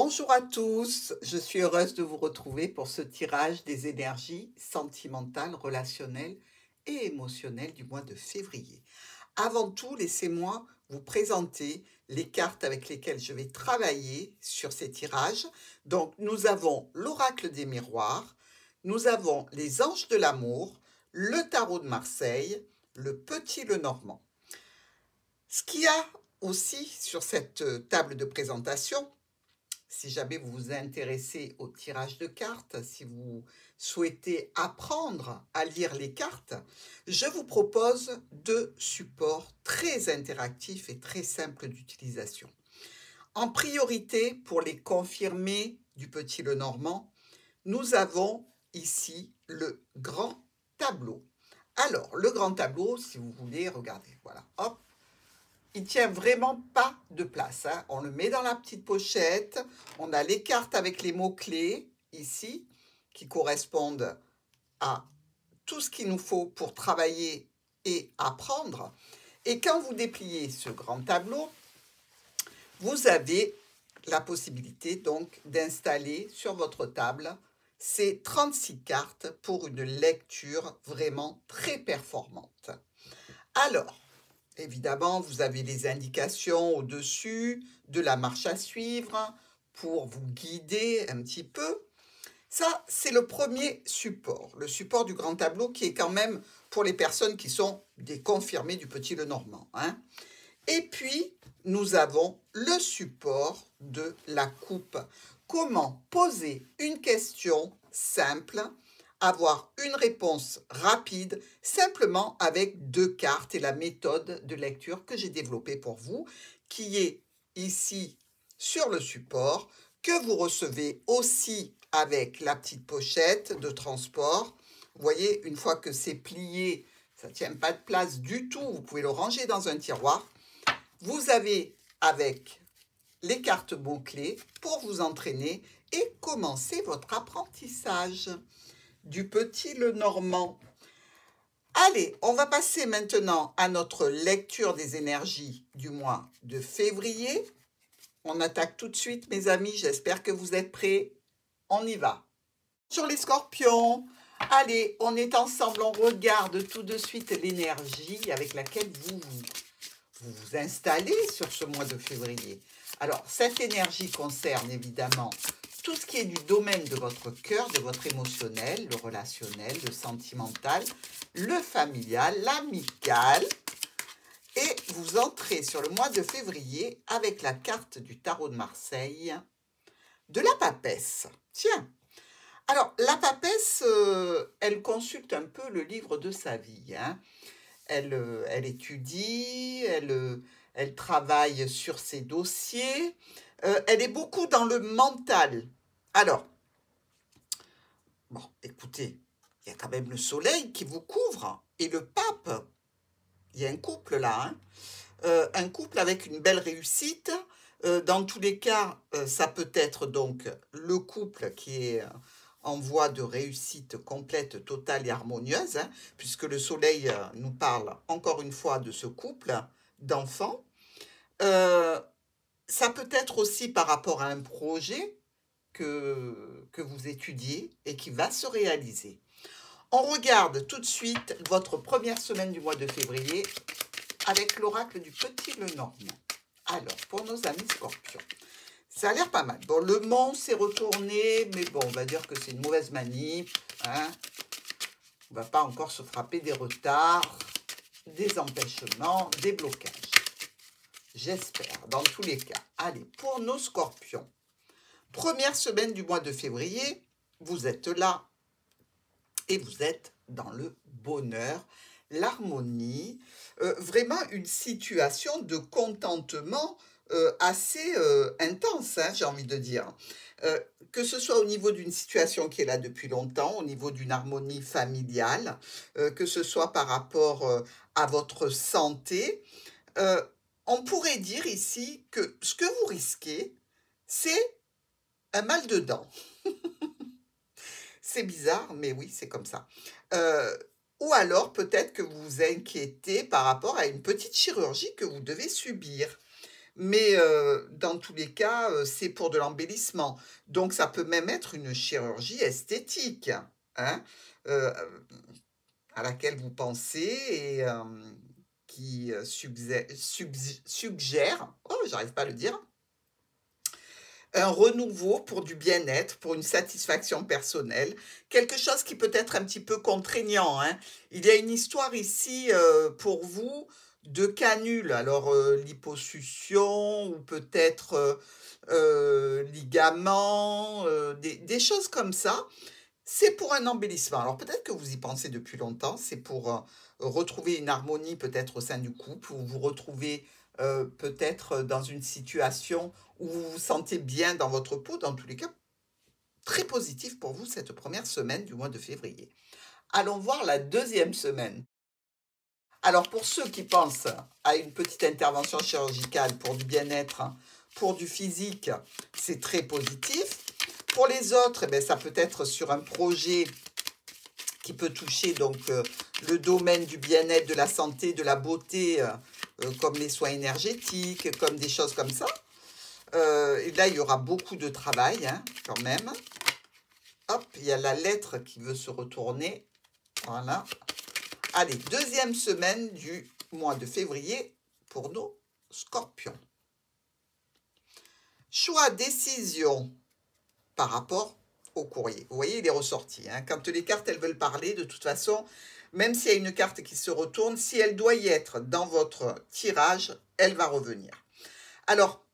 Bonjour à tous, je suis heureuse de vous retrouver pour ce tirage des énergies sentimentales, relationnelles et émotionnelles du mois de février. Avant tout, laissez-moi vous présenter les cartes avec lesquelles je vais travailler sur ces tirages. Donc, nous avons l'oracle des miroirs, nous avons les anges de l'amour, le tarot de Marseille, le petit Lenormand. Ce qu'il y a aussi sur cette table de présentation, si jamais vous vous intéressez au tirage de cartes, si vous souhaitez apprendre à lire les cartes, je vous propose deux supports très interactifs et très simples d'utilisation. En priorité, pour les confirmés du petit Lenormand, nous avons ici le grand tableau. Alors, le grand tableau, si vous voulez, regardez, voilà, hop, il tient vraiment pas de place, hein. On le met dans la petite pochette. On a les cartes avec les mots-clés ici qui correspondent à tout ce qu'il nous faut pour travailler et apprendre. Et quand vous dépliez ce grand tableau, vous avez la possibilité donc d'installer sur votre table ces 36 cartes pour une lecture vraiment très performante. Alors, évidemment, vous avez les indications au-dessus de la marche à suivre pour vous guider un petit peu. Ça, c'est le premier support, le support du grand tableau qui est quand même pour les personnes qui sont des confirmés du petit Lenormand, hein. Et puis, nous avons le support de la coupe. Comment poser une question simple, avoir une réponse rapide, simplement avec deux cartes et la méthode de lecture que j'ai développée pour vous, qui est ici sur le support, que vous recevez aussi avec la petite pochette de transport. Vous voyez, une fois que c'est plié, ça ne tient pas de place du tout, vous pouvez le ranger dans un tiroir. Vous avez avec les cartes mots-clés pour vous entraîner et commencer votre apprentissage du petit Lenormand. Allez, on va passer maintenant à notre lecture des énergies du mois de février. On attaque tout de suite, mes amis, j'espère que vous êtes prêts. On y va. Sur les scorpions, allez, on est ensemble, on regarde tout de suite l'énergie avec laquelle vous vous installez sur ce mois de février. Alors, cette énergie concerne évidemment tout ce qui est du domaine de votre cœur, de votre émotionnel, le relationnel, le sentimental, le familial, l'amical. Et vous entrez sur le mois de février avec la carte du tarot de Marseille de la papesse. Tiens, alors la papesse, elle consulte un peu le livre de sa vie, hein. Elle étudie, elle travaille sur ses dossiers, elle est beaucoup dans le mental. Alors, bon, écoutez, il y a quand même le soleil qui vous couvre et le pape. Il y a un couple là, hein. Un couple avec une belle réussite. Dans tous les cas, ça peut être donc le couple qui est en voie de réussite complète, totale et harmonieuse, hein, puisque le soleil nous parle encore une fois de ce couple d'enfants. Ça peut être aussi par rapport à un projet que vous étudiez et qui va se réaliser. On regarde tout de suite votre première semaine du mois de février avec l'oracle du petit Lenormand. Alors, pour nos amis scorpions, ça a l'air pas mal. Bon, le mont s'est retourné, mais bon, on va dire que c'est une mauvaise manip, hein. On ne va pas encore se frapper des retards, des empêchements, des blocages. J'espère, dans tous les cas. Allez, pour nos scorpions, première semaine du mois de février, vous êtes là et vous êtes dans le bonheur, l'harmonie, vraiment une situation de contentement assez intense, hein, j'ai envie de dire. Que ce soit au niveau d'une situation qui est là depuis longtemps, au niveau d'une harmonie familiale, que ce soit par rapport à votre santé, on pourrait dire ici que ce que vous risquez, c'est un mal de dents. C'est bizarre, mais oui, c'est comme ça. Ou alors, peut-être que vous vous inquiétez par rapport à une petite chirurgie que vous devez subir. mais dans tous les cas, c'est pour de l'embellissement. Donc ça peut même être une chirurgie esthétique, hein, heu, à laquelle vous pensez et qui, suggère, oh j'arrive pas à le dire, un renouveau pour du bien-être, pour une satisfaction personnelle, quelque chose qui peut être un petit peu contraignant, hein. Il y a une histoire ici, pour vous de canule, alors, liposuction ou peut-être, ligaments, des choses comme ça. C'est pour un embellissement. Alors peut-être que vous y pensez depuis longtemps, c'est pour, retrouver une harmonie peut-être au sein du couple, ou vous retrouvez, peut-être, dans une situation où vous vous sentez bien dans votre peau. Dans tous les cas, très positif pour vous cette première semaine du mois de février. Allons voir la deuxième semaine. Alors pour ceux qui pensent à une petite intervention chirurgicale pour du bien-être, hein, pour du physique, c'est très positif. Pour les autres, eh beh, ça peut être sur un projet qui peut toucher donc le domaine du bien-être, de la santé, de la beauté, comme les soins énergétiques, comme des choses comme ça. Et là, il y aura beaucoup de travail, hein, quand même. Hop, il y a la lettre qui veut se retourner. Voilà. Allez, deuxième semaine du mois de février pour nos scorpions. Choix, décision par rapport au courrier. Vous voyez, il est ressorti, hein. Quand les cartes, elles veulent parler, de toute façon, même s'il y a une carte qui se retourne, si elle doit y être dans votre tirage, elle va revenir. Alors,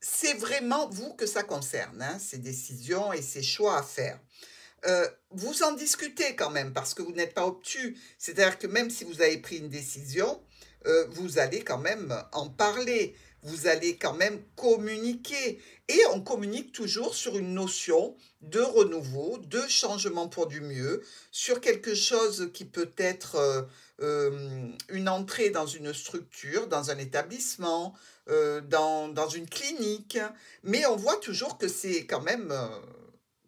c'est vraiment vous que ça concerne, hein, ces décisions et ces choix à faire. Vous en discutez quand même parce que vous n'êtes pas obtus. C'est-à-dire que même si vous avez pris une décision, vous allez quand même en parler. Vous allez quand même communiquer. Et on communique toujours sur une notion de renouveau, de changement pour du mieux, sur quelque chose qui peut être une entrée dans une structure, dans un établissement, dans une clinique. Mais on voit toujours que c'est quand même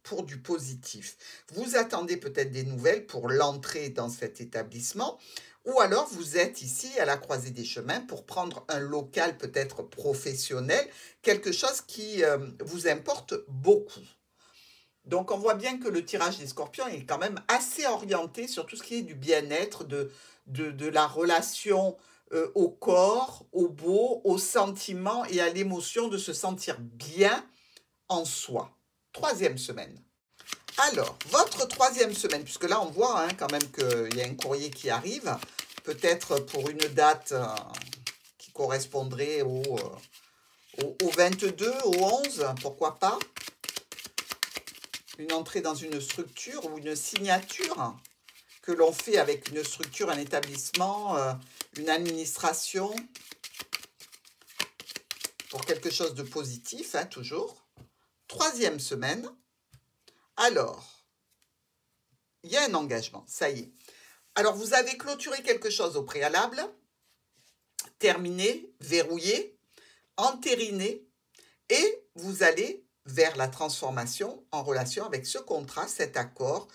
pour du positif. Vous attendez peut-être des nouvelles pour l'entrée dans cet établissement, ou alors vous êtes ici à la croisée des chemins pour prendre un local peut-être professionnel, quelque chose qui vous importe beaucoup. Donc on voit bien que le tirage des scorpions est quand même assez orienté sur tout ce qui est du bien-être, de la relation au corps, au beau, au sentiment et à l'émotion de se sentir bien en soi. Troisième semaine. Alors, votre troisième semaine, puisque là, on voit hein, quand même qu'il y a un courrier qui arrive, peut-être pour une date qui correspondrait au 22, au 11, pourquoi pas. Une entrée dans une structure ou une signature que l'on fait avec une structure, un établissement, une administration, pour quelque chose de positif, hein, toujours. Troisième semaine. Alors, il y a un engagement, ça y est. Alors, vous avez clôturé quelque chose au préalable, terminé, verrouillé, entériné, et vous allez vers la transformation en relation avec ce contrat, cet accord,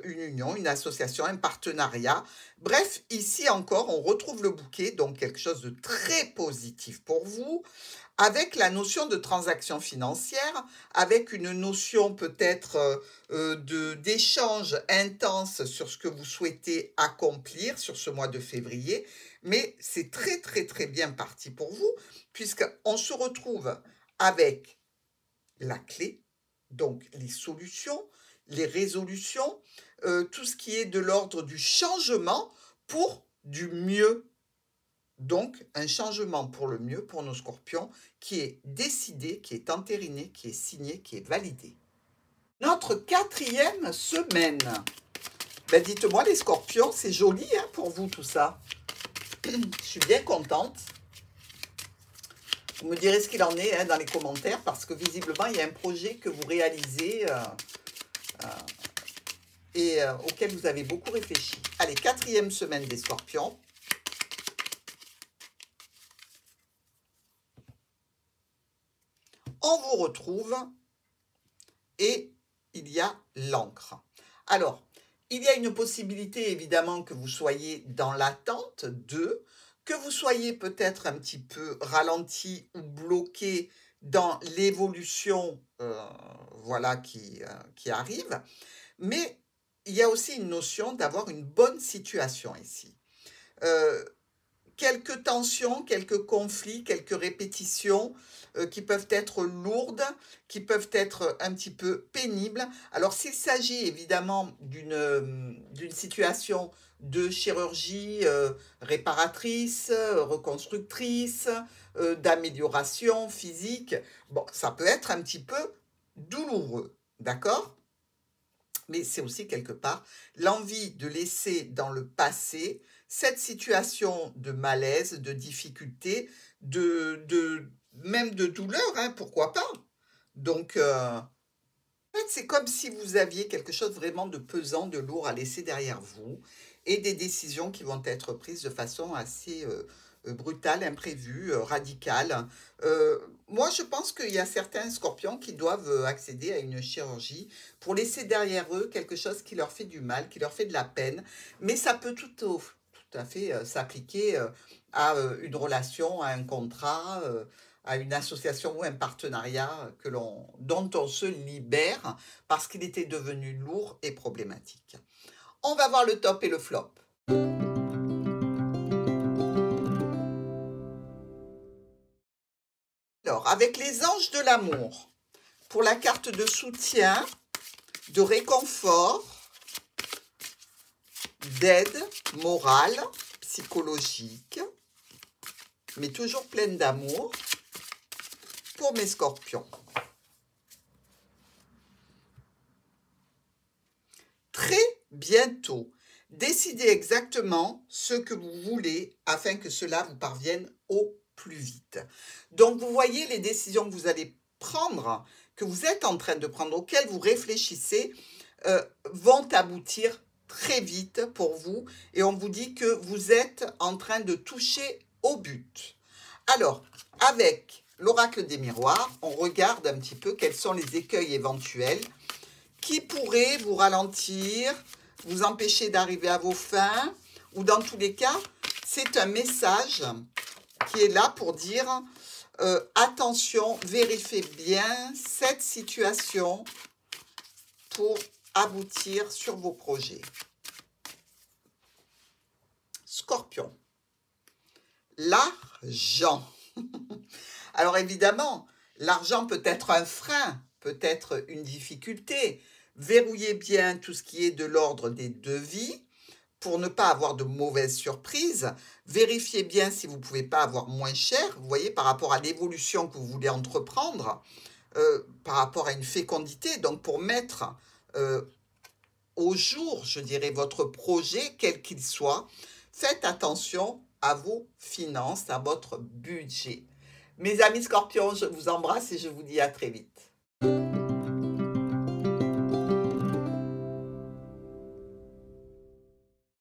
une union, une association, un partenariat. Bref, ici encore, on retrouve le bouquet, donc quelque chose de très positif pour vous, avec la notion de transaction financière, avec une notion peut-être d'échange intense sur ce que vous souhaitez accomplir sur ce mois de février, mais c'est très très très bien parti pour vous, puisqu'on se retrouve avec la clé, donc les solutions, les résolutions, tout ce qui est de l'ordre du changement pour du mieux. Donc, un changement pour le mieux pour nos scorpions qui est décidé, qui est entériné, qui est signé, qui est validé. Notre quatrième semaine. Ben, dites-moi les scorpions, c'est joli hein, pour vous tout ça. Je suis bien contente. Vous me direz ce qu'il en est hein, dans les commentaires parce que visiblement, il y a un projet que vous réalisez et auquel vous avez beaucoup réfléchi. Allez, quatrième semaine des scorpions. On vous retrouve et il y a l'encre. Alors, il y a une possibilité évidemment que vous soyez dans l'attente de, Que vous soyez peut-être un petit peu ralenti ou bloqué dans l'évolution, voilà, qui arrive, mais il y a aussi une notion d'avoir une bonne situation ici. Heu, Quelques tensions, quelques conflits, quelques répétitions, qui peuvent être lourdes, qui peuvent être un petit peu pénibles. Alors s'il s'agit évidemment d'une situation de chirurgie, réparatrice, reconstructrice, d'amélioration physique, bon, ça peut être un petit peu douloureux, d'accord? Mais c'est aussi quelque part l'envie de laisser dans le passé cette situation de malaise, de difficulté, même de douleur, hein, pourquoi pas? Donc, en fait, c'est comme si vous aviez quelque chose vraiment de pesant, de lourd à laisser derrière vous et des décisions qui vont être prises de façon assez brutale, imprévue, radicale. Moi, je pense qu'il y a certains scorpions qui doivent accéder à une chirurgie pour laisser derrière eux quelque chose qui leur fait du mal, qui leur fait de la peine, mais ça peut tout à fait s'appliquer à une relation, à un contrat. À une association ou un partenariat dont on se libère parce qu'il était devenu lourd et problématique. On va voir le top et le flop. Alors, avec les anges de l'amour, pour la carte de soutien, de réconfort, d'aide morale, psychologique, mais toujours pleine d'amour, pour mes scorpions. Très bientôt, décidez exactement ce que vous voulez afin que cela vous parvienne au plus vite. Donc, vous voyez les décisions que vous allez prendre, que vous êtes en train de prendre, auxquelles vous réfléchissez, vont aboutir très vite pour vous et on vous dit que vous êtes en train de toucher au but. Alors, avec l'oracle des miroirs, on regarde un petit peu quels sont les écueils éventuels qui pourraient vous ralentir, vous empêcher d'arriver à vos fins, ou dans tous les cas, c'est un message qui est là pour dire attention, vérifiez bien cette situation pour aboutir sur vos projets. Scorpion, l'argent. Alors évidemment, l'argent peut être un frein, peut être une difficulté. Verrouillez bien tout ce qui est de l'ordre des devis pour ne pas avoir de mauvaises surprises. Vérifiez bien si vous ne pouvez pas avoir moins cher, vous voyez, par rapport à l'évolution que vous voulez entreprendre, par rapport à une fécondité. Donc pour mettre au jour, je dirais, votre projet, quel qu'il soit, faites attention à vos finances, à votre budget. Mes amis scorpions, je vous embrasse et je vous dis à très vite.